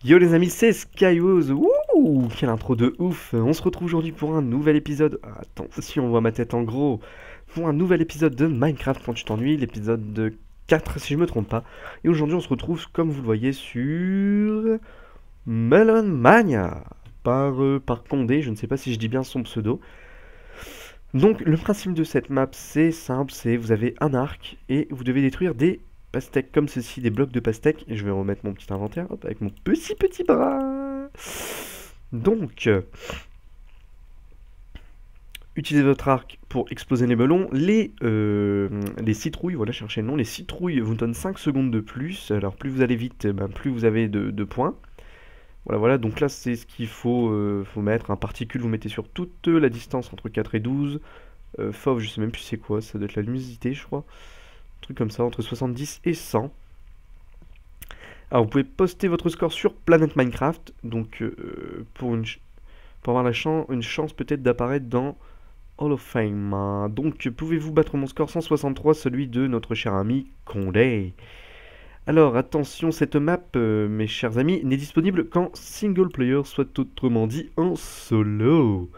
Yo les amis, c'est Skywooz. Ouh, quelle intro de ouf. On se retrouve aujourd'hui pour un nouvel épisode. Attends, si on voit ma tête en gros. Pour un nouvel épisode de Minecraft quand tu t'ennuies, l'épisode de 4 si je me trompe pas. Et aujourd'hui on se retrouve comme vous le voyez sur Melon Mania par Condé, je ne sais pas si je dis bien son pseudo. Donc le principe de cette map c'est simple, c'est vous avez un arc et vous devez détruire des pastèques comme ceci, des blocs de pastèques. Et je vais remettre mon petit inventaire hop, avec mon petit bras. Donc, utilisez votre arc pour exploser les melons. Les citrouilles, voilà, cherchez le nom. Les citrouilles vous donnent 5 secondes de plus. Alors plus vous allez vite, plus vous avez de points. Voilà, voilà, donc là c'est ce qu'il faut mettre. Un particule, vous mettez sur toute la distance entre 4 et 12. Fauve, je sais même plus c'est quoi, ça doit être la luminosité, je crois. Un truc comme ça, entre 70 et 100. Alors vous pouvez poster votre score sur Planet Minecraft, donc pour avoir une chance peut-être d'apparaître dans Hall of Fame. Donc pouvez-vous battre mon score 163, celui de notre cher ami Condé. Alors attention, cette map, mes chers amis, n'est disponible qu'en single player, soit autrement dit en solo.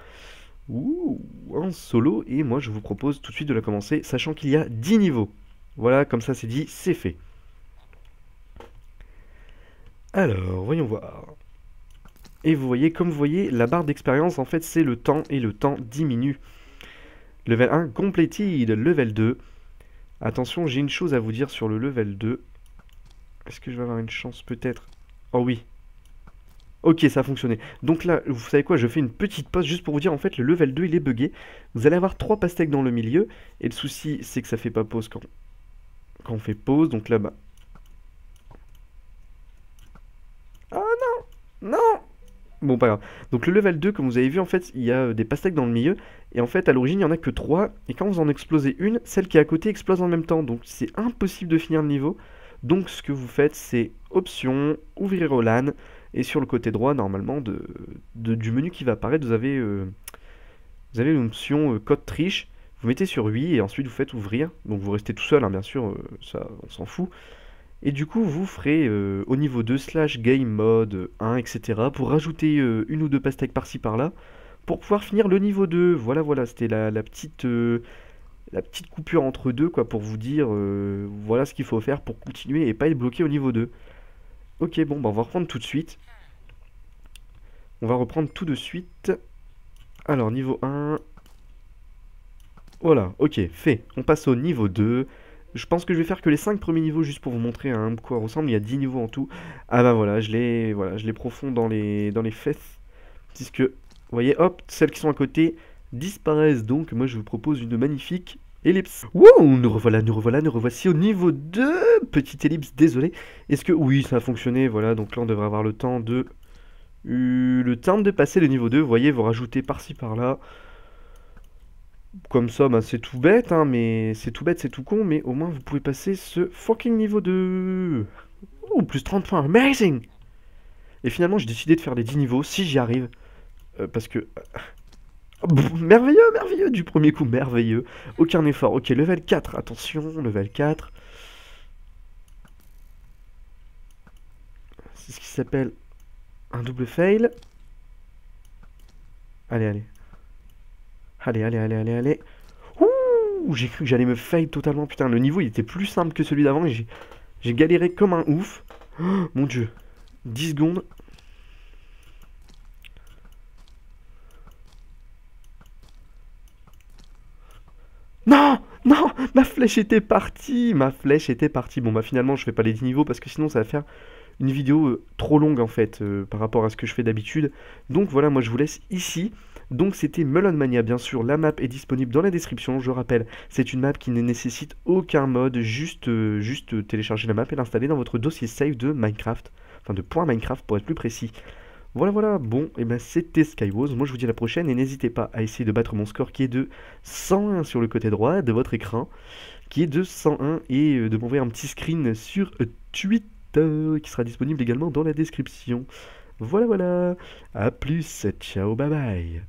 Ouh, en solo, et moi je vous propose tout de suite de la commencer, sachant qu'il y a 10 niveaux. Voilà, comme ça c'est dit, c'est fait. Alors, voyons voir. Et vous voyez, comme vous voyez, la barre d'expérience, en fait, c'est le temps, et le temps diminue. Level 1, completed. Level 2. Attention, j'ai une chose à vous dire sur le level 2. Est-ce que je vais avoir une chance, peut-être? Oh oui. Ok, ça a fonctionné. Donc là, vous savez quoi, je fais une petite pause juste pour vous dire, en fait, le level 2, il est buggé. Vous allez avoir 3 pastèques dans le milieu, et le souci, c'est que ça fait pas pause quand on fait pause. Donc là, ah non! Non! Bon, pas grave. Donc le level 2, comme vous avez vu, en fait, il y a des pastèques dans le milieu. Et en fait, à l'origine, il n'y en a que 3. Et quand vous en explosez une, celle qui est à côté explose en même temps. Donc c'est impossible de finir le niveau. Donc ce que vous faites, c'est option, ouvrir au LAN. Et sur le côté droit, normalement, du menu qui va apparaître, vous avez l'option code triche. Vous mettez sur oui et ensuite vous faites ouvrir. Donc vous restez tout seul, hein, bien sûr, ça on s'en fout. Et du coup, vous ferez au niveau 2 slash game mode 1, etc. pour rajouter une ou deux pastèques par-ci par-là pour pouvoir finir le niveau 2. Voilà, voilà, c'était la petite coupure entre deux, quoi, pour vous dire voilà ce qu'il faut faire pour continuer et pas être bloqué au niveau 2. Ok, bon, bah, on va reprendre tout de suite. On va reprendre tout de suite. Alors, niveau 1. Voilà, ok, fait. On passe au niveau 2. Je pense que je vais faire que les 5 premiers niveaux juste pour vous montrer à quoi ressemble. Il y a 10 niveaux en tout. Ah bah voilà, je les profond dans les fesses. Puisque, vous voyez, hop, celles qui sont à côté disparaissent. Donc moi je vous propose une magnifique ellipse. Wouh, nous revoilà, nous revoici au niveau 2. Petite ellipse, désolé. Est-ce que... Oui, ça a fonctionné, voilà. Donc là on devrait avoir le temps de passer le niveau 2. Vous voyez, vous rajoutez par-ci par-là. Comme ça, bah, c'est tout bête, hein, mais c'est tout bête, c'est tout con, mais au moins vous pouvez passer ce fucking niveau 2. Ouh, plus 30 points, amazing! Et finalement, j'ai décidé de faire les 10 niveaux, si j'y arrive, parce que... merveilleux, merveilleux, du premier coup, merveilleux. Aucun effort, ok, level 4, attention, level 4. C'est ce qui s'appelle un double fail. Allez, allez. Allez, allez, allez, allez, allez. Ouh, j'ai cru que j'allais me fail totalement. Putain, le niveau il était plus simple que celui d'avant et j'ai galéré comme un ouf. Oh, mon dieu. 10 secondes. Non! Non! Ma flèche était partie! Ma flèche était partie. Bon, bah finalement, je fais pas les 10 niveaux parce que sinon ça va faire une vidéo trop longue en fait par rapport à ce que je fais d'habitude. Donc voilà, moi je vous laisse ici. Donc c'était Melon Mania, bien sûr, la map est disponible dans la description, je rappelle, c'est une map qui ne nécessite aucun mode, juste télécharger la map et l'installer dans votre dossier save de Minecraft, enfin de .minecraft pour être plus précis. Voilà, voilà, bon, et ben c'était Skywooz, moi je vous dis à la prochaine, et n'hésitez pas à essayer de battre mon score qui est de 101 sur le côté droit de votre écran, qui est de 101, et de m'envoyer un petit screen sur Twitter, qui sera disponible également dans la description. Voilà, voilà, à plus, ciao, bye bye.